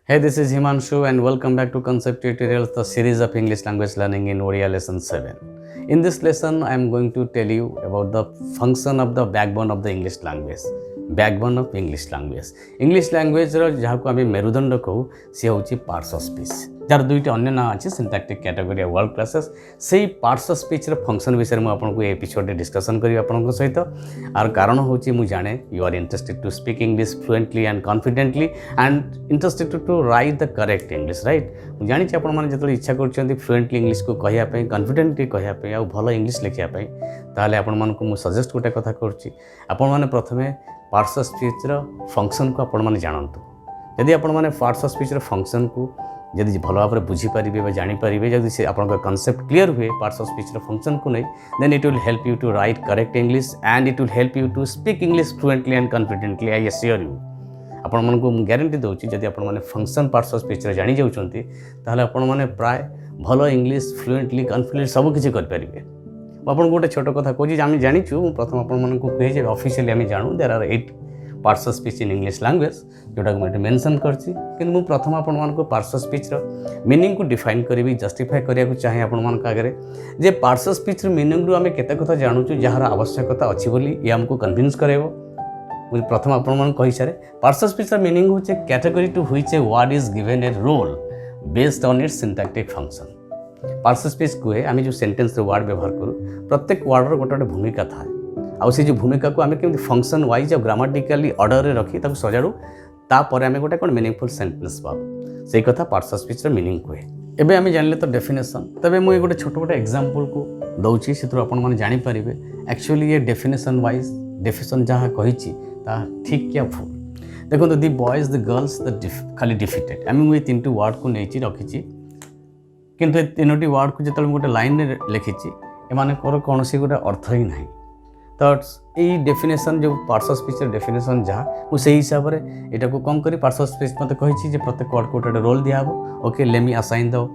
Hey, this is Himanshu and welcome back to Concept Tutorials, the series of English language learning in Odia lesson 7. In this lesson, I am going to tell you about the function of the backbone of the English language. Backbone of English language. English language रो जहाँ को आमे मेरुदंड कहू से होची parts of speech जार दुईटी अन्य ना अछि सिंटैक्टिक कैटेगरी वर्ड क्लासेस सेही पार्ट्स ऑफ स्पीच रो फंक्शन विषय में आपन को एपिसोड रे डिस्कशन करी आपन को सहित आर कारण होची मु जाने you are interested to speak English fluently and confidently and interested to write the correct English right मु जानि छी आपन माने जतले इच्छा करछन्ती फ्लुएंटली इंग्लिश को कहिया पे कॉन्फिडेंटली कहिया पे आ भलो इंग्लिश लिखिया पे ताले आपन मान को मु सजेस्ट गोटे कथा करछि आपन माने प्रथमे पार्ट्स ऑफ स्पीच रो फंक्शन को आपण माने जानंतु यदि आपण माने पार्ट्स ऑफ स्पीच रो फंक्शन को यदि भल भाव में बुझी पारिबे बा जानि पारिबे जदि से आपन कॉन्सेप्ट क्लियर हुए पार्ट्स ऑफ स्पीच रो फंक्शन को नहीं then it will help you to write correct English and it will help you to speak English fluently and confidently I assure you आपण मन को गारंटी दउची जदि आपण माने फंक्शन पार्ट्स ऑफ स्पीच रे जानि जाउचंती ताले आपण माने प्राय भलो इंग्लिश फ्लुएंटली कॉन्फिडेंट सब किछि कर पारिबे आपन गोटे छोट कथा कहूँ आम जाचु प्रथम आपण कहे ऑफिशियली आम जानू there are 8 parts of speech in English language जोटा मुझे मेंशन करछि किंतु मु प्रथम आपण मानको पार्ट्स ऑफ स्पीच रो मीनिंग को डिफाइन करी जस्टिफाई करिया को चाहे आपण मान आगे जे पार्ट्स ऑफ स्पीच रो मीनिंग रो आम केते कथा जानू जार आवश्यकता अच्छी बोली ये हमको कन्विन्स करेबो मुझे प्रथम आपण मान कहि सारे पार्ट्स ऑफ स्पीच रो मीनिंग होचे category to which a word is given a role based on its syntactic function parts of speech को आम जो सेंटेंस वर्ड व्यवहार करूँ प्रत्येक वर्ड गोटे गोटे भूमिका था आउ से जो भूमिका को आम केमि फंक्शन वाइज और ग्रामाटिकली ऑर्डर रे रखी ताको सजाड़ू तापर आम गोटे कौन मीनिंगफुल सेंटेंस पाऊ से कथा पार्ट्स ऑफ स्पीच मीनिंग कहे एबे आम जानले तो डेफिनेशन तबे मुझे गोटे छोट गोटे एग्जांपल को दउची से आपण माने जानि परिबे एक्चुअली ये डेफिनेशन वाइज डेफिनेशन जहाँ कही ठीक क्या भूल देखो दी बॉयज द गर्ल्स खाली डिफिटेड आम मुझे 3टी वर्ड को नहीं रखी किंतु ए 3टी वर्ड को जो गोटे लाइन में लिखी एम कौन सी गोटे अर्थ ही ना तो यही डेफिनेशन जो पार्ट्स ऑफ स्पीच डेफिनेशन जहाँ मुझे हिसाब से यहाँ को कौन करी पार्ट्स ऑफ स्पीच मत कही प्रत्येक वर्ड को गोटे रोल दिया okay let me assign the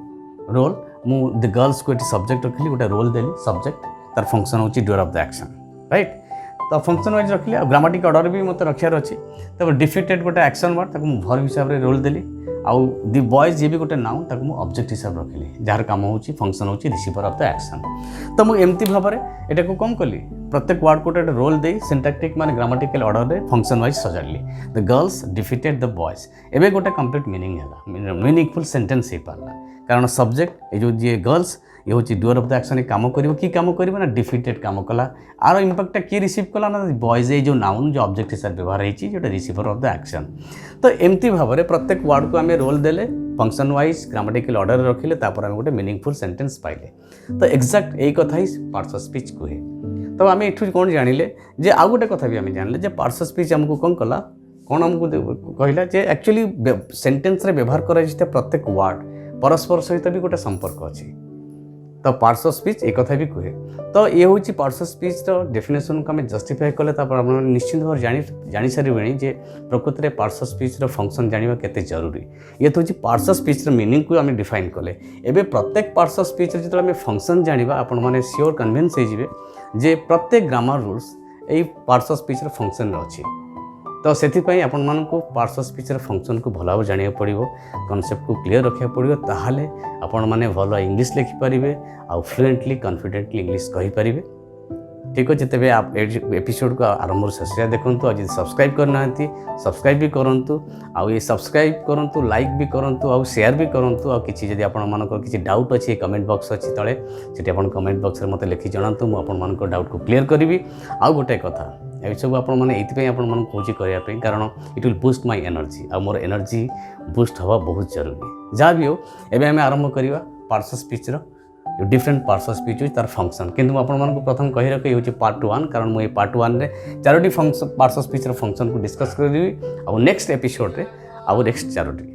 role मु द गर्ल्स को सब्जेक्ट रखिली गोटे रोल देली सब्जेक्ट तार फंक्शन होची doer of the action right तो फंक्शन वाइज रखिली ग्रामाटिक ऑर्डर भी मत रखार अच्छी तब डिफिटेड गोटे एक्शन वर्ड भर हिसाब से रोल देली आउ दि बॉयज ये भी गोटे नाउन ताको मु ऑब्जेक्ट हिसाब रखिली जार काम होची फंक्शन होची रिसीवर ऑफ द एक्शन तो मु एमती भाव में एटा को कम कली प्रत्येक वर्ड को गोटे रोल दे सिंटैक्टिक माने ग्रामाटिकल ऑर्डर रे फंक्शन वाइज सजाडली the girls defeated the boys एबे गोटे कंप्लीट मीनिंग हैला मीनिंगफुल सेंटेंस हे पारला कारण सब्जेक्ट ए जो जे गर्ल्स ये हूँ डूअर ऑफ द एक्शन काम कर कि कम कर ना डिफिटेड काम कला आर इंपैक्टा किए रिसीव कला ना बॉयज जो नाउन जो ऑब्जेक्ट हिसाब से व्यवहार होती जो रिसीवर ऑफ द एक्शन तो एमती भाव में प्रत्येक वर्ड को आम रोल देले फंक्शन वाइज ग्रामाटिकल ऑर्डर रखिले तापर आम गोटे मीनिंगफुल सेंटेंस पाइले तो एक्जाक्ट यही कथा ही पार्ट्स ऑफ स्पीच कहे तो आम एठू कौन जानिले जे आउ गोटे कथा भी आम जानले जे पार्ट्स ऑफ स्पीच आमको कौन कला कौन आमको कहला जे एक्चुअली सेंटेंस रे व्यवहार करा प्रत्येक वर्ड परस्पर सहित भी गोटे संपर्क अच्छी तो पार्ट्स ऑफ स्पीच एक कथा भी कहे तो ये हूँ पार्ट्स ऑफ स्पीच डेफिनेशन को आम जस्टिफाई कले निश्चित भाव जानी सारे जे प्रकृति में पार्ट्स ऑफ स्पीच फंक्शन जाना केते जरूरी ये तो हूँ पार्ट्स ऑफ स्पीच मीनिंग को आम डिफाइन कले एबे प्रत्येक पार्ट्स ऑफ स्पीच जो आम फंक्शन जाना आपण मैंने सियोर कन्विन्स हो जे प्रत्येक ग्रामर रूल्स यही पार्ट्स ऑफ स्पीच फंक्शन अच्छी तो से आपण मानक पार्ट्स ऑफ स्पीच फंक्शन को भल भाव जाना पड़ो कॉन्सेप्ट को क्लियर रखा पड़ो ताहले आपण माने भल इंग्लिश लिखिपारे आउ फ्लुएंटली कॉन्फिडेंटली इंग्लिश कहींपारे ठीक अच्छे तेज आप एपिसोड को आरंभ शेष देखूँ आज सब्सक्राइब करना सब्सक्राइब भी करूँ आउ ये सब्सक्राइब करूँ लाइक भी करूँ आउ शेयर भी करूँ आउ किसी जब आपंकर किसी डाउट अच्छी कमेंट बॉक्स अच्छी तले से कमेंट बॉक्स में मत लिखि जनातु मुझे डाउट को क्लियर करी आउ गोटे कथा ये सब आपको करने कारण it will boost my energy आ मोर एनर्जी बूस्ट हवा बहुत जरूरी जहाँ भी हो एवं आम आरंभ करवा parts of speech different parts of speech तार फंक्शन किंतु आपको प्रथम कही रखे हूँ पार्ट 1 कारण मुझे पार्ट 1 रे 4टी function parts of speech function को डिस्कस करी और नेक्स्ट एपिसोड रे आउ नेक्स्ट 4टी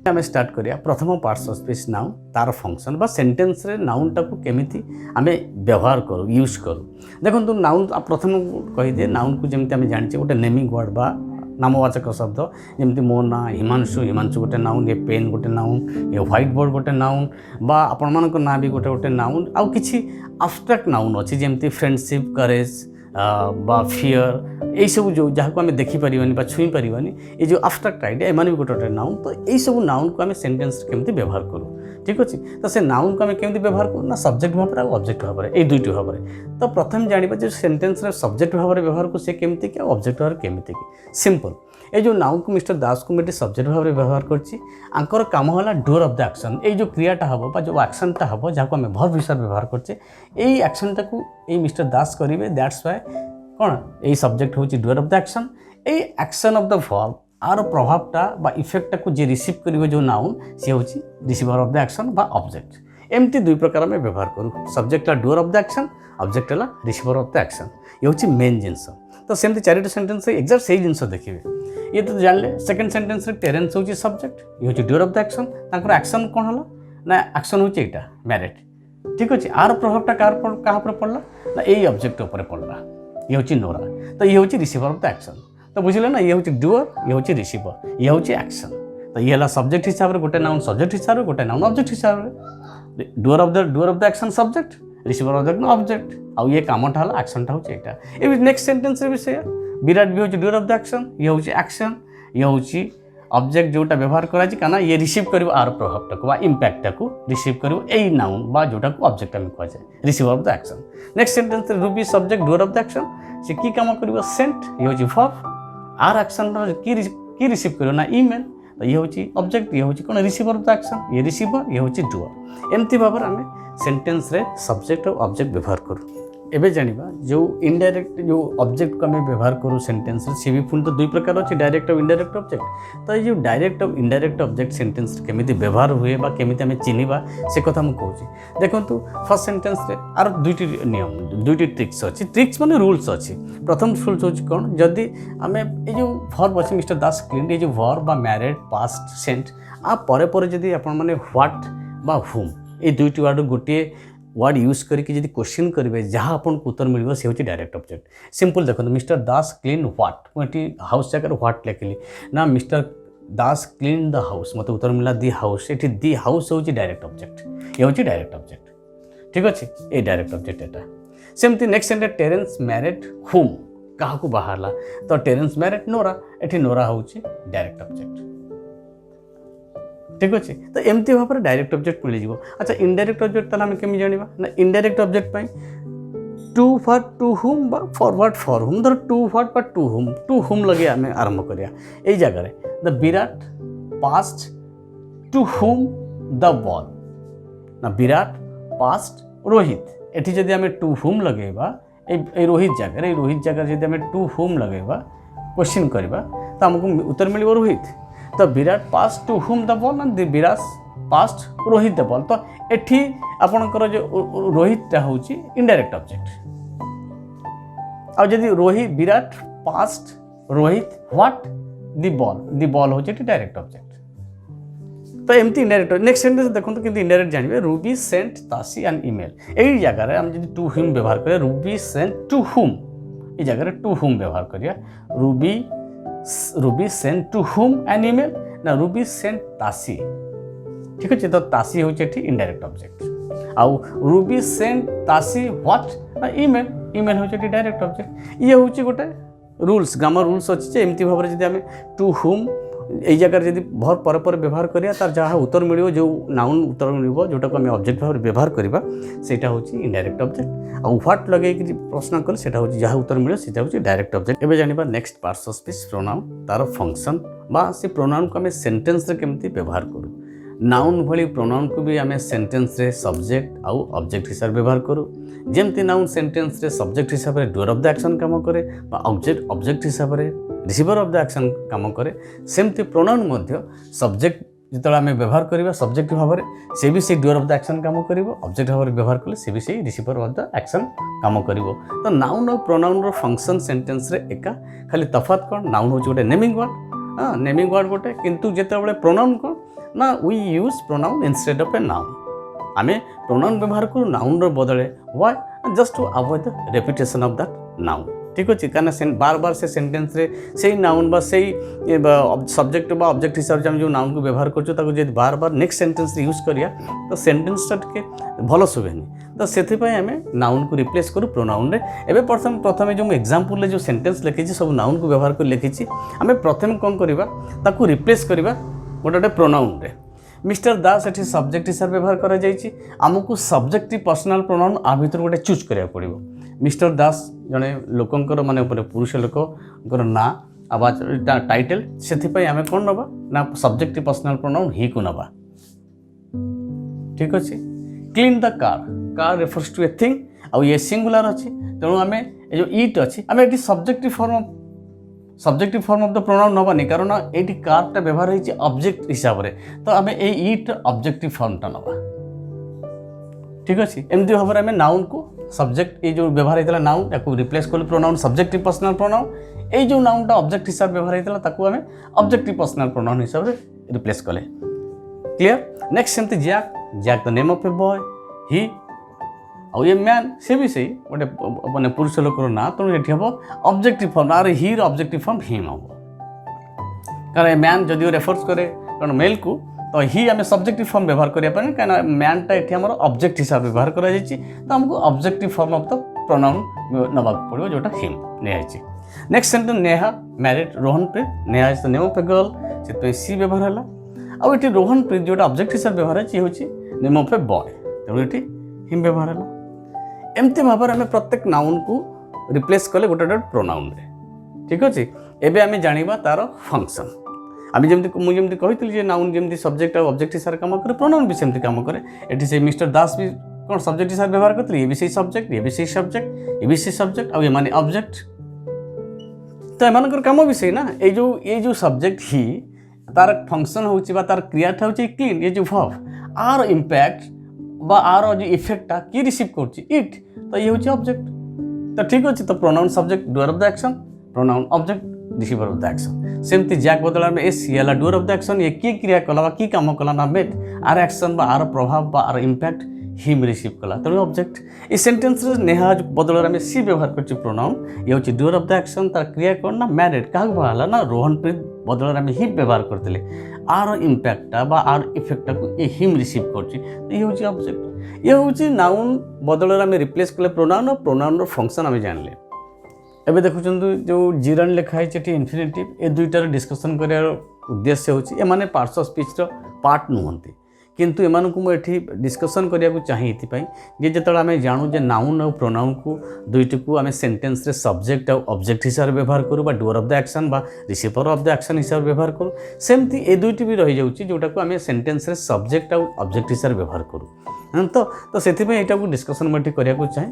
आम स्टार्ट करिया प्रथम पार्ट्स ऑफ स्पीच नाउन तार फंक्शन बा सेंटेंस रे नाउन टाको केमिति आमे व्यवहार करू यूज करू देखो नाउन प्रथम कही दे नाउन को जमती आम जानी गोटे नेमिंग वर्ड बा नामवाचक शब्द जमी मो ना हिमांशु हिमांशु गोटे नाउन ये पेन गोटे नाउन ये व्हाइट बोर्ड गोटे नाउन बा आपण मानक ना भी गोटे गोटे नाउन आउ किछि एब्स्ट्रैक्ट नाउन अच्छी जमी फ्रेंडशिप करेज বা ফিयर এই সব যা আমি দেখিপারি বা ছুঁই পারিবানি এই যে আবস্ট্রাক্ট আইডিয়া এମାନେ ବି ଗୋଟେ ନାଉନ୍ ତ এইসବୁ ନାଉନ୍କୁ ଆମେ ସେଣ୍ଟେନ୍ସରେ କେମିତି ବ୍ୟବହାର କରୁ ঠিক ଅଛି ତ ସେ ନାଉନ୍କୁ ଆମେ କେମିତି ବ୍ୟବହାର କରୁ ନା ସବଜେକ୍ଟ ଭାବରେ ଆଉ ଅବଜେକ୍ଟ ଭାବରେ ଏଇ ଦୁଇଟି ଭାବରେ ତ ପ୍ରଥମେ ଜାଣିବା ଯେ ସେଣ୍ଟେନ୍ସରେ ସବଜେକ୍ଟ ଭାବରେ ବ୍ୟବହାର କରୁ ସେ କେମିତି କି ଆଉ ଅବଜେକ୍ଟ ଭାବରେ କେମିତି କି ସିମ୍ପଲ୍ এই যে নাউনକୁ মিস্টার দাসକୁ ମୁଁ ଏଠି ସବଜେକ୍ଟ ଭାବରେ ବ୍ୟବହାର କରିଛି ଆଙ୍କର କାମ ହେଲା ଡୁଅର୍ ଅଫ୍ ଦ ଆକ୍ସନ୍ ଏଇ ଯେଉଁ କ୍ରିୟାଟା ହେବ ବା ଯେଉଁ ଆକ୍ସନ୍ଟା ହେବ ଯାହାକୁ ଆମେ ଭର୍ବ ହିସାବରେ ବ୍ୟବହାର କରୁଛେ ଏଇ ଆକ୍ସନ୍ଟାକୁ ଏଇ ମିଷ୍ଟର ଦାସ କରିବେ ଦ୍ୟାଟ୍ସ ୱାଇ କ'ଣ ଏଇ ସବଜେକ୍ଟ ହେଉଛି ଡୁଅର୍ ଅଫ୍ ଦ ଆକ୍ସନ୍ ଏଇ ଆକ୍ସନ୍ ଅଫ୍ ଦ ଭର୍ବ ଆର ପ୍ରଭାବଟା ବା ଇଫେକ୍ଟଟାକୁ ଯିଏ ରିସିଭ୍ କରିବ ଯେଉଁ ନାଉନ୍ ସିଏ ହେଉଛି ରିସିଭର ଅଫ୍ ଦ ଆକ୍ସନ୍ ବା ଅବଜେକ୍ଟ ଏମିତି ଦୁଇ ପ୍ରକାର ଆମେ ବ୍ୟବହାର କରୁ ସବଜେକ୍ଟ ହେଲା ଡୁଅର୍ ଅଫ୍ ଦ ଆକ୍ସନ୍ ଅବଜେକ୍ଟ ହେଲା ରିସିଭର ଅଫ୍ ଦ ଆକ୍ସନ୍ ଇଏ ହେଉଛି ମେନ୍ ଜିନିଷ ତ ସେମିତି ଚାରିଟି ସେଣ୍ଟେନ୍ସରେ ଏକ୍ଜାକ୍ଟ ସେଇ ଜିନିଷ ଦେଖିବେ ये तो जानले सेकेंड सेंटेंस रे टेरेंस होची सब्जेक्ट ये होची ड्यूर ऑफ द एक्शन तांकर एक्शन कोन हला ना एक्शन होची एटा मैरिट ठीक अछि आर प्रभावटा कहाँ पर पड़ला ना एई ऑब्जेक्ट ऊपर पड़ला ये होची नोरा तो ये होची रिसीवर ऑफ द एक्शन तो बुझिले ना ये होची डूअर ये होची रिसीवर ये होची एक्शन तो ये हला सब्जेक्ट हिसाब रे गोटे नाउन सब्जेक्ट हिसाब रे गोटे नाउन ऑब्जेक्ट हिसाब रे doer of the action subject receiver of the object आ ये कामटा हला एक्शनटा होची एटा ए नेक्स्ट सेंटेंस रे भी से विराट भी होची डूअर ऑफ द एक्शन ये होची एक्शन ये होची ऑब्जेक्ट जोटा व्यवहार करा छी काना ये रिसीव करिवो आर प्रभावटा को बा इंपैक्ट को रिसीव करिवो एई नाउन बा जोटा को ऑब्जेक्ट हम कहै छै receiver of the action next sentence Ruby subject doer of the action से की काम करिवो सेंट ये होची वर्ब आर एक्शन की रिसीव करिवो ना ईमेल तो ये होची ऑब्जेक्ट ये होची कोन रिसीवर ऑफ द एक्शन ये रिसीवर ये होची डूअर एमती भाबर हमें सेंटेंस रे सब्जेक्ट और ऑब्जेक्ट व्यवहार करू एबे जानिबा जो इनडायरेक्ट जो ऑब्जेक्ट को हमें व्यवहार करूँ सेंटेंस सी भी पुणी तो दुई प्रकार अच्छे डायरेक्ट और इनडायरेक्ट ऑब्जेक्ट तो ये डायरेक्ट और इनडायरेक्ट ऑब्जेक्ट सेंटेंस केमी व्यवहार हुए बा केमी आम चिन्हवा से कथा मुझे कहूँ देखो फर्स्ट सेंटेंस रे आर दुईटी नियम दुईटी ट्रिक्स अच्छी ट्रिक्स माने रूल्स अच्छी प्रथम रूल्स हूँ कौन जदि आम ये जो वर्ब अच्छे मिस्टर दास क्लीन ये जो वर्ब बा मैरिड पास्ट सेंट आ परे परे जदि आपण माने व्हाट बा हुम ये दुईटी वर्ड गोटे वर्ड यूज करके जब क्वेश्चन करेंगे जहाँ आपन को उत्तर मिल से डायरेक्ट ऑब्जेक्ट सिंपल देखो मिस्टर दास क्लीन व्हाट मुझे हाउस जगह व्हाट लिखिली ना mister Das clean the house मत उत्तर मिला दि हाउस ये दि हाउस हूँ डायरेक्ट ऑब्जेक्ट ये हूँ डायरेक्ट ऑब्जेक्ट ठीक अच्छे ये डायरेक्ट ऑब्जेक्ट एटा सेमती नेक्स्ट सेंटेंस टेरेंस मैरिड हुम क्या बाहरला तो टेरेंस मैरिड नोरा ये नोरा हूँ डायरेक्ट ऑब्जेक्ट ठीक अच्छे तो एमती भाव में डायरेक्ट ऑब्जेक्ट मिल जाए अच्छा इनडायरेक्ट ऑब्जेक्ट ताला हम केमी जानिबा ना इनडायरेक्ट ऑब्जेक्ट पाई टू व्हाट टू हुम बा फॉरवर्ड फॉर हुम धर टू व्हाट बा टू हुम लगे आम आरंभ करिया एई जगह रे the Virat passed to whom the ball ना विराट पास्ट रोहित एठी जदि आम टू हुम लगेबा ए रोहित जगह जदि आम टू हुम लगेबा क्वेश्चन करबा तो हमको उत्तर मिलिबो रोहित तो Virat pass to whom the ball and Virat passed Rohit the ball तो एठी आपनकर जो रोहितटा होची इनडायरेक्ट ऑब्जेक्ट आ जदि Rohit Virat passed Rohit what the ball होची डायरेक्ट ऑब्जेक्ट तो एमती इनडायरेक्ट नेक्स्ट सेंटेंस देखो तो किंतु इनडायरेक्ट जानबे रूबी सेंट तासी एन ईमेल एई जगह रे हम जदि टू हुम व्यवहार करे रूबी सेंट टू हुम ए जगह रे टू हुम व्यवहार करिया Ruby sent to whom an email ना रूबी सेंट तासी ठीक अच्छे तो तासी हूँ इनडायरेक्ट ऑब्जेक्ट आउ रूबी सेंट तासी व्हाट ना ईमेल ईमेल हूँ डायरेक्ट ऑब्जेक्ट ये हूँ गोटे रूल्स ग्रामर रूल्स अच्छे एमती भाव में जब आम टू हुम এই জায়গায় যদি ভর পরে পরে ব্যবহার করিয়া তার যা উত্তর মিলিব যে নাউন উত্তর মিলিব যেটাকে আমি অবজেক্ট ভাবে ব্যবহার করিবা সেটা হচ্ছে ইনডাইরেক্ট অবজেক্ট আর হোয়াট লগাইকি প্রশ্ন কলে সেটা হচ্ছে যা উত্তর মিলিব সেটা হচ্ছে ডাইরেক্ট অবজেক্ট এবে জানিবা next parts of speech pronoun তার ফংশন বা সে প্রোনাউন को আমি সেন্টেন্স রে কেমতি ব্যবহার করু नाउन भली प्रोनाउन को भी आम सेंटेंस रे सब्जेक्ट आउ ऑब्जेक्ट हिसाब से व्यवहार करूँ जमती नाउन सेंटेंस रे सब्जेक्ट हिसाब से डूअर ऑफ द एक्शन काम करे ऑब्जेक्ट हिसाब से रिसीवर ऑफ द एक्शन काम करे सेमती प्रोनाउन मध्य सब्जेक्ट जो आम व्यवहार करवा सब्जेक्ट भाव में से भी से डूअर ऑफ द एक्शन काम कर ऑब्जेक्ट भाव में व्यवहार कले से भी से रिसीवर ऑफ द एक्शन काम कर तो नाउन और प्रोनाउन फंक्शन सेंटेंस रे एका खाली तफात कौन नाउन हूँ गोटे नेमिंग वर्ड नेमिंग वर्ड गोटे किंतु जिते प्रोनाउन कौन ना we use pronoun instead of a noun आम प्रोनाउन व्यवहार करूँ नाउन बदले why just to avoid the repetition of that noun ठीक अच्छे कहीं बार बार से सेन्टेन्स से नाउन बा से सब्जेक्ट बा ऑब्जेक्ट हिसाब से जो नाउन को व्यवहार कर बार बार नेक्स्ट सेन्टेन्स यूज करिया तो सेन्टेन्सटा टे भल शुभेनि तो से आम नाउन को रिप्लेस करूँ प्रोनाउन रे एवं प्रथम जो एग्जाम्पल जो सेन्टेन्स लिखी सब नाउन को व्यवहार कर लिखी आम प्रथम कौन करवा रिप्लेस करवा गोटे प्रोनाउन रे मिस्टर दास ये सब्जेक्ट हिसाब से व्यवहार करमको सब्जेक्टिव पर्सनाल प्रोनाउन आ भर गोटे चूज करा पड़ो मिस्टर दास जड़े लोकंर माने पुरुष लोकर ना आवाज टाइटल से आम कौन नवा ना सब्जेक्टिव पर्सनाल प्रोनाउन ही को नवा ठीक अच्छे clean the car refers to a thing आउ ये सिंगुलर अच्छी तेणु आम जो इट अच्छी आम ये subjective form of the pronoun Nawani कारण ये कारटा व्यवहार होती ऑब्जेक्ट हिसाब से तो आम ये इट ऑब्जेक्टिव फॉर्मटा नवा ठीक अच्छे एमती भाव में आम नाउन को सब्जेक्ट ये जो व्यवहार होता नाउन या रिप्लेस कलु प्रोनाउन सब्जेक्टिव पर्सनाल प्रोनाउन ये जो नाउनटा ऑब्जेक्ट हिसाब से व्यवहार होता आम ऑब्जेक्टिव पर्सनाल प्रोनाउन हिसाब से रिप्लेस कले क्लियर नेक्स्ट सेमती Jack the name of a boy he आउ ये मैन से भी सही गोटे माने पुरुष लोकर ना तेणु ये हम objective form are he objective form him हम कारण मैन जदिव रेफर्स करे कारण मेल को तो ही आम सब्जेक्टिव फॉर्म व्यवहार करने कहीं मैनटा ये आम ऑब्जेक्ट हिसाब से व्यवहार कर तो आमको objective form of the pronoun नवा पड़ो जोटा हिम निहाई next sentence Neha married Rohan प्रीत Neha is the name of a girl so she व्यवहार है आउ ये रोहन प्रीत जोटा ऑब्जेक्ट हिसाब से व्यवहार है हूँ नेम ऑफ ए बॉय तेणु ये हिम व्यवहार है एमती भाव में आम प्रत्येक नाउन को रिप्लेस कले गोटे गोटे प्रोनाउन रे ठीक अच्छे एबे आम जाना तार फंक्शन आम जमी मुझे कही नाउन जमी सब्जेक्ट और ऑब्जेक्ट हिसाब से कम करे प्रोनाउन भी सेमती कम करे ये से मिस्टर दास भी कौन सब्जेक्ट हिसाब से व्यवहार करते ये भी सही सब्जेक्ट ये भी सही सब्जेक्ट ये भी सही सब्जेक्ट और ये ऑब्जेक्ट तो एम कम भी सही ना ये जो सब्जेक्ट ही तार फंक्शन हो तार क्रियाटा हूँ क्लीन ये जो वर्ब आर इम्पैक्ट बा आर जो इफेक्टा कि रिसीव कर इट तो ये हूँ ऑब्जेक्ट तो ठीक अच्छे तो pronoun subject doer of the action pronoun object receiver of the action सेमती जैक बदल में एस है डूअर ऑफ द एक्शन ये कि क्रिया कला कि कम कला ना मेट आर एक्शन बा आर प्रभाव आर इम्पैक्ट हिम रिसीव कला तेणु ऑब्जेक्ट ये सेंटेंस नेहा बदल में सी व्यवहार कर प्रोनाउन ये हूँ डूअर ऑफ द एक्शन तार क्रिया कौन ना मैरिड क्या बाहर ना रोहन प्रीत बदल में ही व्यवहार करते आर इम्पैक्टा बा आर इफेक्टा को ये हिम रिसीव कर हूँ ऑब्जेक्ट ये हूँ नाउन बदल में रिप्लेस कले प्रोनाउन और प्रोनाउन फंक्शन आम जानले एबे देखुं जो जिरन लिखाई इनफिनिटिव ए दुईटार डिस्कसन कर उद्देश्य होची ए माने पार्ट्स ऑफ स्पीच रो पार्ट नुहंती किंतु एमान को मुझे डिस्कसन करने चाहिए जे जो आम जानू जे नाउन और प्रोनाउन को दुईटी को आम सेंटेंस रे सब्जेक्ट और ऑब्जेक्ट हिसाब से व्यवहार करूँ डूअर ऑफ द एक्शन बा रिसीवर ऑफ द एक्शन हिसाब से व्यवहार करूँ सेमती ए दुईटी भी रही जाऊँगी जोटा को आम सेंटेंस रे सब्जेक्ट और ऑब्जेक्ट हिसाब से व्यवहार करूँ तो से यहाँ को डिस्कसन मुझे करने चाहे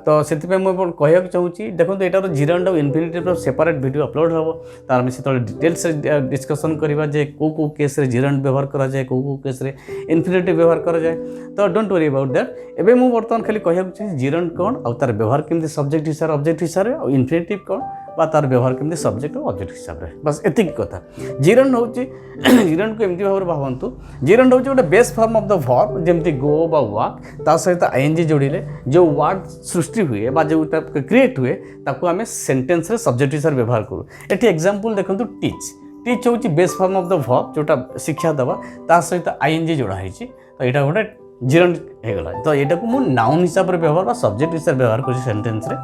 तो से कहना चाहूँगी देखो यार जिरंड और इनफिनिटिव सेपरेट वीडियो अपलोड हम तार आम से डिटेल्स डिस्कसन करवा जे को केस जिरंड व्यवहार कराए को केस इनफिनिटिव व्यवहार कराए तो डोंट वरी अबाउट दैट एबे मु बर्तमान खाली कहना चाहिए जिरंड कौन और तार व्यवहार केमती सब्जेक्ट हिसाब ऑब्जेक्ट हिसाब से और इनफिनिटिव कौन बा तार व्यवहार केमती सब्जेक्ट और ऑब्जेक्ट हिसाब से बस एतिक कथा जिरंड हूँ जिरंड को एमती भाव भावतु जिरंड हूँ गोटे base form of the verb जमती गो बा वाक ता सहित आईएनजी जोड़िले जो वर्ड सृष्टि हुए बा जो क्रिएट हुए ताको आम सेंटेंस रे सब्जेक्ट हिसाब से व्यवहार करूँ एटी एग्जांपल देखो टीच टीच हूँ base form of the verb जोटा शिक्षा दवा ता सहित आईएनजी जोड़ा है तो यहाँ गोटे जिरंड होगला तो यहाँ को मुझे नाउन हिसाब से व्यवहार सब्जेक्ट हिसाब से व्यवहार कर सेंटेंस रे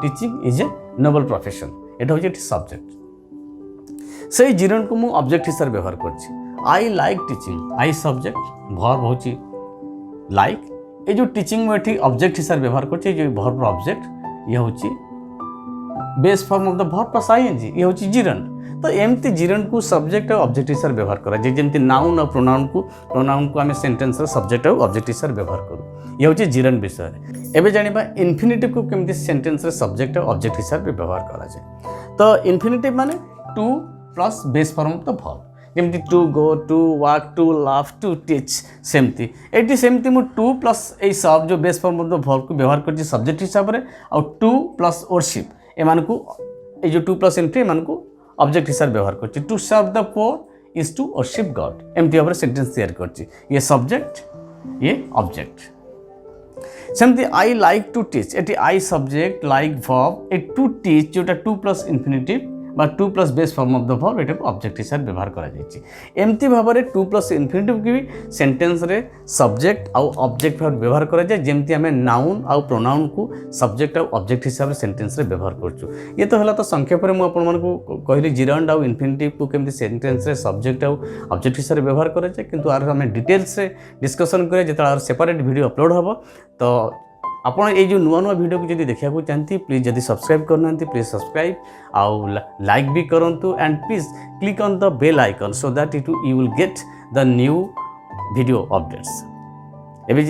teaching is a noble profession यहाँ हूँ सब्जेक्ट से जिरंड को मुझे ऑब्जेक्ट हिसाब से व्यवहार कर I like teaching I subject verb हूँ लाइक ये जो टीचिंग में ये ऑब्जेक्ट हिसाब से व्यवहार कर वर्ब ऑब्जेक्ट ये हूँ base form of the verb plus ING ये हूँ जिरंड तो एमती जिरंड को सब्जेक्ट और ऑब्जेक्ट हिसाब से व्यवहार कराए जमी नाउन और प्रोनाउन को आम सेंटेंस सब्जेक्ट और ऑब्जेक्ट हिसाब से व्यवहार करूँ ये हूँ जिरंड विषय एवं जाना इनफिनिटिव को केमती सेंटेंस सब्जेक्ट और ऑब्जेक्ट हिसाब से व्यवहार कराए तो इनफिनिटिव माने to plus base form of the verb जमी to go to walk to laugh to teach सेमती ये सेमती मुझे टू प्लस ये सब जो base form of the verb को व्यवहार कर सब्जेक्ट हिसाब से और टू प्लस वर्शिप एमान को ये जो टू प्लस इनफी एमान को ऑब्जेक्ट हिसाब से व्यवहार कर to serve the poor is to worship God एमती भाव में सेंटेंस तैयार कर ये सब्जेक्ट ये ऑब्जेक्ट सेमती आई लाइक टू टीच एटी आई सब्जेक्ट लाइक वर्ब ए टू टीच जोटा टू प्लस इन्फिनिटिव बा to plus base form of the verb एटा को ऑब्जेक्ट हिसाब व्यवहार करा जायछि एमती भाबरे टू प्लस इन्फिनिटिव की भी सेंटेंस रे सब्जेक्ट आउ ऑब्जेक्ट भाव व्यवहार करा जाय जेमती हमें नाउन आउ प्रोनाउन को सब्जेक्ट आउ ऑब्जेक्ट हिसाब रे सेंटेंस रे व्यवहार करछु ये तो हला तो संक्षेप रे मु आपन मन को कहली जिरंड आउ इन्फिनिटिव को केमती सेंटेंस रे सब्जेक्ट आउ ऑब्जेक्ट हिसाब रे व्यवहार करा जाय किंतु आर हमें डिटेल्स से डिस्कशन करे जेता आर सेपरेट वीडियो अपलोड हबो तो आपण ये जो नुआ नुआ वीडियो को जब देखा चाहती प्लीज जदि सब्सक्राइब करना प्लीज सब्सक्राइब आउ लाइक भी करूँ and please click on the bell icon so that you will get the new video updates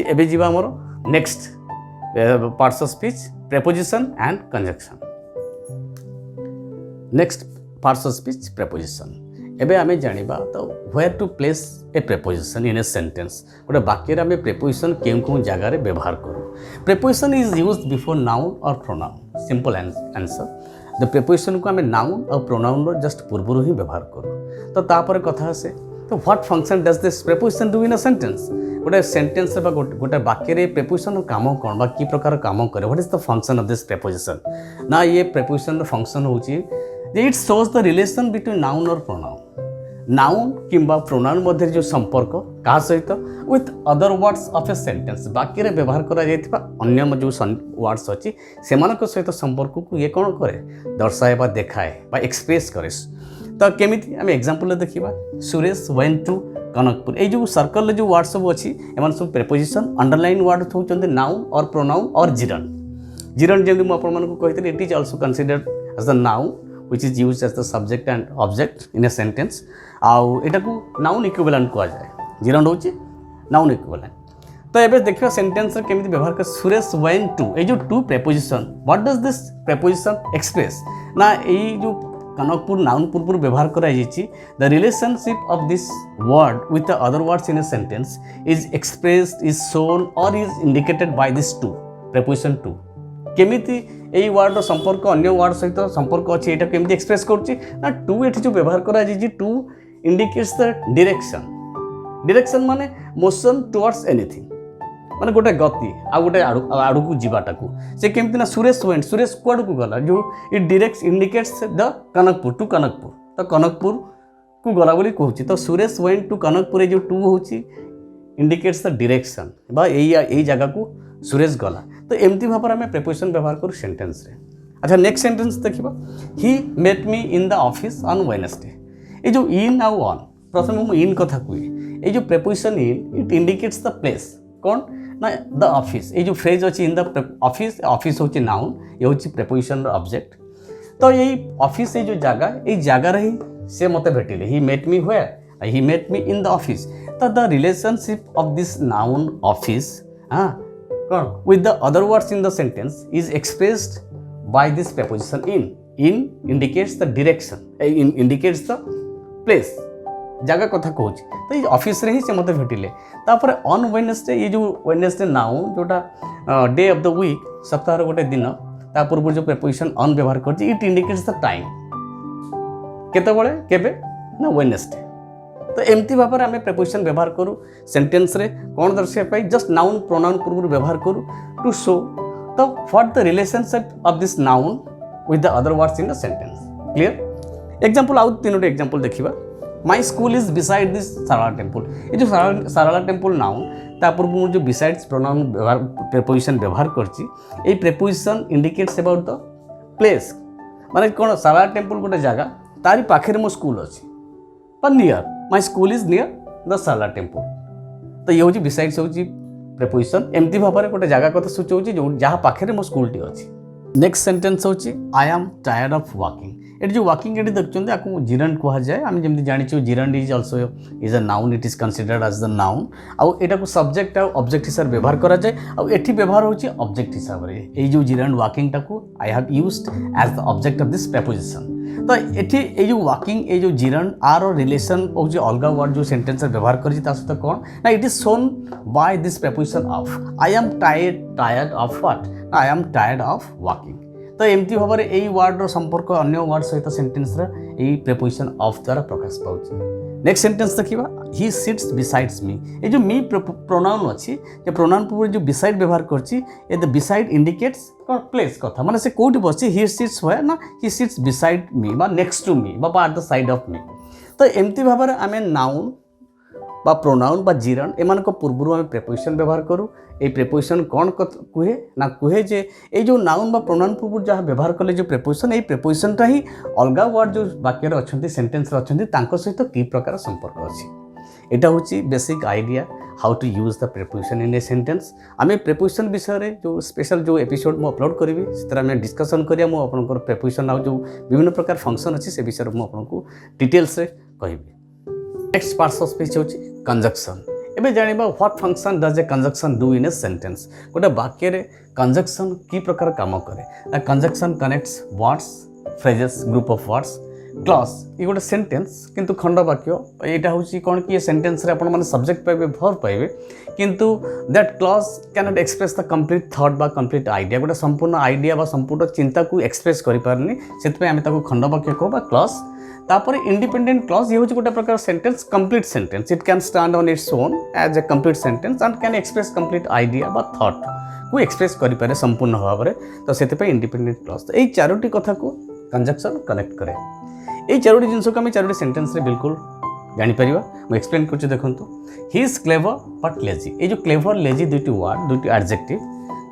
एबे जीवा हमर next parts of speech preposition and conjunction next parts of speech preposition एबे आमे जानिबा तो where to place a preposition in a sentence गोटे वाक्य रे आमे प्रेपोजिशन केउ जगह रे व्यवहार करू preposition is used before noun और pronoun simple answer the preposition को आमे नाउन और प्रोनाउन रो जस्ट पूर्व ही व्यवहार करू तो तापर कथा आसे तो what function does this preposition do in a sentence गोटे सेंटेंस रे गोटे वाक्य रे प्रेपोजिशन काम कोन बा की प्रकार काम करे what is the function of this preposition ना ये प्रेपोजिशन रो फंक्शन होची it shows the relation between noun और प्रोनाउन नाउन किंबा प्रोनाउन मध्य जो संपर्क क्या सहित with other words of a sentence बाकी रे व्यवहार करा जायतिबा अन्य जो वर्ड्स अच्छी से सहित संपर्क को ये कौन करे दर्शाए बा देखाए बा एक्सप्रेस करे तो केमिति आम एग्जांपल देखिबा सुरेश वेंट टू कनकपुर ये जो सर्कल जो वर्ड सब अच्छी एम सब प्रेपोजिशन अंडरलाइन वर्ड होचंते नाउन और प्रोनाउन और जिरंड जिरंड जेमि मु आपन मानको कहितले it is also considered as the noun which is used as the subject and object in a sentence आउ एटा को नाउन इक्विवेलेंट कहा जाए जिरंड होची नाउन इक्विवेलेंट तो एबे देखिबा सेंटेंस रे केमिति व्यवहार कर सुरेश वेंट टू ए जो to preposition what does this preposition express ना ए जो कनकपुर नाउन पूर्व व्यवहार करा जायछि the relationship of this word with the other words in a sentence is expressed is shown or is indicated by this to preposition टू केमिति एई वर्ड रो संपर्क अन्य वर्ड सहित संपर्क अछि एटा केमिति एक्सप्रेस करछि ना टू एठी जो व्यवहार करा जायछि to indicates the direction direction माने मोशन टुवर्ड्स एनीथिंग माने गोटे गति आ गोटे आडू को जीवाटा को से केमिति ना सुरेश वेंट सुरेश कोड को गला जो it directs indicates the Kanakpur to Kanakpur तो कनकपुर को गला बोली कहछि तो सुरेश वेंट टू कनकपुर जो टू होछि इंडिकेट्स द डायरेक्शन बा एई जगह को सुरेश गला तो एमती भाव आम प्रेपोजिशन व्यवहार करूँ सेंटेंस रे अच्छा नेक्स्ट सेंटेंस देखिबा he met me in the office on Wednesday ये जो इन आउ ऑन प्रथम मु इन कथा कहे ये जो preposition in it indicates the place कौन ना द ऑफिस ये जो फ्रेज अच्छी इन द ऑफिस ऑफिस होची नाउन ये होची प्रेपोजिशन ऑब्जेक्ट तो यही ऑफिस ये जो जगह ही से मते भेटिले he met me where he met me in the office तो the relationship of this noun office with the other words in the sentence is expressed by this preposition in indicates the direction indicates the place जगह कथा कहूँ तो ये office रे ही से मते भेटिले तापर ऑन वेडनेसडे ये जो वेडनेसडे नाउन जोटा डे ऑफ द वीक सप्ताह गोटे दिन ता पूर्व जो प्रेपोजिशन ऑन व्यवहार करछि इट इंडिकेट्स द टाइम केतेबेले केबे ना वेडनेसडे तो एमती भाव में आम प्रेपोजिशन व्यवहार करूँ सेंटेंस रे कौन दर्शाई जस्ट नाउन प्रोनाउन पूर्व व्यवहार करूँ टू शो तो what the relationship of this noun with the other words in the sentence clear example आउ तीनोटी एग्जांपल देखिबा my school is beside this Sarala temple ये जो सारला टेम्पल नाउन ता पूर्व जो बिसाइड्स प्रोनाउन व्यवहार प्रेपोजिशन व्यवहार करछि a preposition indicates about the place माने कोन सारला टेम्पल गोटे जगह तारी पाखे मो स्कूल अच्छी पर near my school is near the Sarala temple तो ये हूँ बिसाइड्स हूँ प्रेपोजिशन एमती भाव में गोटे जगह कथा सूचाऊँ जो जहाँ पाखे मो स्कूल टी अच्छी नेक्स्ट सेंटेंस हूँ I am tired of walking ये जो वॉकिंग ये देखते आपको जिरंड कह जाए आम जमी जानी gerund is also is a noun it is considered as the noun आउ एटा को सब्जेक्ट आ ऑब्जेक्ट हिसाब से व्यवहार करा जाए आउ एठी व्यवहार होची ऑब्जेक्ट हिसाब रे ए जो जिरंड वॉकिंग टाको I have used as the object of this preposition तो एठी ए जो वॉकिंग ए जो जिरंड आर रिलेशन हो जो अलग वर्ड जो सेंटेंस व्यवहार करी ता सहित कोन ना it is shown by this preposition of I am tired of what I am tired of walking तो एमती भाव में यही वर्ड संपर्क अन्य वर्ड सहित सेंटेंस यही प्रेपोजिशन ऑफ द्वारा प्रकाश पाଉଛି। नेक्स्ट सेंटेंस देखिबा ही सिट्स बिसाइड्स मी। ये जो मी प्रोनाउन अच्छी ये प्रोनाउन पूर्व जो बिसाइड व्यवहार करछि ये द बिसाइड इंडिकेट्स प्लेस कथा माने से कोठी बसछि ही सिट्स होय ना ही सिट्स बिसाइड मी बा नेक्स्ट टू मी बा at the side of me. तो एमती भाव में आम नाउन बा प्रोनाउन बा जिरन एमान को पूर्व आम प्रेपोजिशन व्यवहार करूँ। ये प्रेपोजिशन कौन कहे ना कहे जे ये जो नाउन बा प्रोनाउन पूर्व जहाँ व्यवहार कले जो प्रेपोजिशन ये प्रेपोजिशनटा ही अलग वर्ड जो वाक्य अच्छा सेंटेंस अच्छा सहित कि प्रकार संपर्क अच्छी। यहाँ हूँ basic idea how to use the preposition in a sentence. आम प्रेपोजिशन विषय जो स्पेशल जो एपिसोड मुझे अपलोड करी से डिस्कसन करिया मु आपनकर प्रेपोजिशन आ जो विभिन्न प्रकार फंक्शन अच्छी से विषय मुझे आपको डिटेल्स कहि। नेक्स्ट पार्ट्स ऑफ स्पीच होची कंजक्शन। एबे जानिबा what function does a conjunction do in a sentence. गोटे वाक्य रे कंजक्शन की प्रकार काम करे। Conjunction connects words phrases group of words clause ये गोटे सेंटेंस किंतु खंड वाक्य यहाँ हूँ कौन कि सेंटेंस रे आपण माने सब्जेक्ट पाइबे वर्ब पाइबे किंतु that clause cannot express the complete thought बा कंप्लीट आइडिया गोटे संपूर्ण आइडिया बा संपूर्ण चिंता को एक्सप्रेस करि पारनी से आम खंड वाक्य कह बा क्लॉज। तापर इंडिपेंडेंट क्लॉज ये हूँ गोटे प्रकार sentence complete sentence it can stand on its own as a complete sentence and can express complete idea बा थॉट को एक्सप्रेस करें संपूर्ण भाव में। तो से इंडिपेंडेंट क्लॉज तो यही चारोटी कथा को कंजक्शन कनेक्ट करे। ये चारोटी जिनस को आम चारोटी सेंटेंस रे बिल्कुल जापर मुझे एक्सप्लेन कर देखूँ he is clever but lazy. ये जो क्लेवर लेजी दुईटी वर्ड दुईटी एडजेक्टिव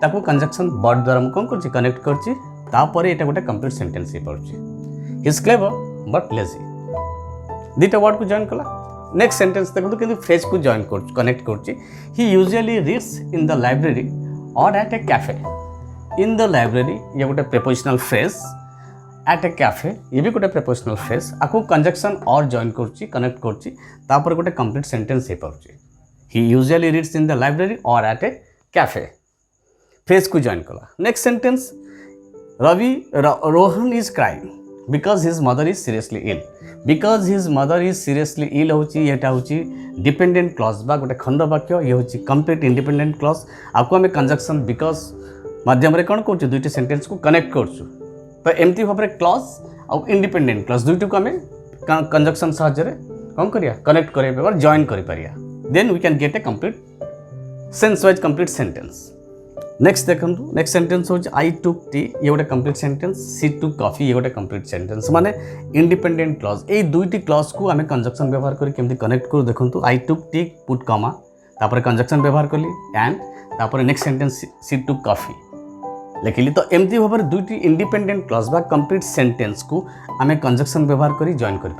ताको कंजक्शन वर्ड द्वारा मुझे कौन कर कनेक्ट कर गोटे कंप्लीट सेंटेंस हो पार्टी। He is clever but lazy दुईटा वर्ड को जॉइन कला। नेक्स्ट सेंटेंस देखो कि फ्रेज को जॉइन कनेक्ट कर he usually reads in the library और at a cafe. In the library ये गोटे prepositional phrase at a cafe ये भी गोटे प्रेपोजिशनल फ्रेज आपको कंजक्शन और जॉइन कनेक्ट कर गोटे कंप्लीट सेंटेंस हो पार्टी। He usually reads in the library और एट ए कैफे फ्रेज को जॉइन कला। Next sentence Rohan is crying because his mother is seriously ill. Because his mother is seriously ill हूँ यहाँ हूँ डिपेंडेंट क्लॉज बा गोटे खंड वाक्य ये हूँ कंप्लीट इंडिपेंडेंट क्लॉज आपको आम कंजक्शन बिकॉज माध्यम कौन कर दुईटी सेंटेंस को कनेक्ट कर। तो एमती भाव में क्लॉज और इंडिपेंडेंट क्लॉज दुईटी को आम कंजक्शन साहाय्य कौन करिया कनेक्ट कर जॉइन कर then we can get a complete sense wise complete sentence. Next देखो नेक्स्ट सेंटेंस हूँ आई टुक टी ये गोटे complete sentence she took coffee ये गोटे कंप्लीट सेंटेंस माने इंडिपेंडेंट क्लॉज ये दुईटी क्लॉज को आम कंजक्शन व्यवहार करके कनेक्ट कर देखो आई टुक टी पुट कमा तापर कंजक्शन व्यवहार कली एंड तापर next sentence she took coffee लिखिली। तो एमती भाव में दुईटी इंडिपेंडेंट क्लॉज बा कंप्लीट सेंटेंस को आम कंजक्शन व्यवहार कर जॉइन कर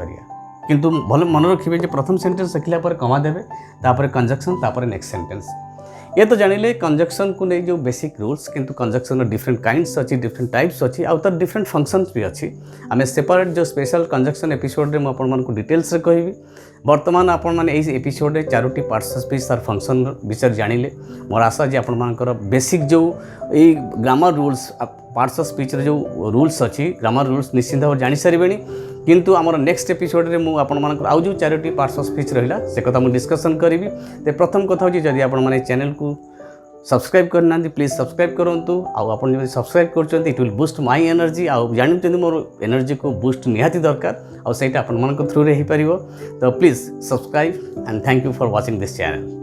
किंतु भल मन रखिए प्रथम सेंटेंस लिखला पर कमा देवे तापर कंजक्शन तापर नेक्स्ट सेंटेंस। ये तो जानिले कंजक्शन को नहीं जो बेसिक रूल्स किंतु कंजक्शन डिफरेंट काइंड्स अच्छी डिफरेंट टाइप्स अच्छी आउ तर डिफरेंट फंक्शंस भी अच्छी। आम सेपरेट जो स्पेशल कंजक्शन एपिसोड रे मुझे डिटेल्स रे कहबी। बर्तमान आपण मैंने यही एपिसोड रे चारोटी पार्ट्स स्पीच तार फंक्शन विषय जानिले मोर आशा जे आपण बेसिक जो ये grammar rules parts of speech रे जो रूल्स अच्छी ग्रामर रूल्स निश्चिंत भाव जानी सारे किंतु आमर नेक्स्ट एपिसोड रे मु आपण मानकर आउ जो चारोटी पार्ट्स ऑफ स्पीच रहिला से कथा मु डिस्कशन करी। ते प्रथम कथा होची जदि आपण माने चैनल को सब्सक्राइब करना प्लीज सब्सक्राइब करूँ आउ आप सब्सक्राइब कर it will boost my energy आउ जानते मोर एनर्जी को बूस्ट निहाती दरकार आउ सेटा आपण मान थ्रू रे हो पारिबो। तो please subscribe and thank you for watching this channel.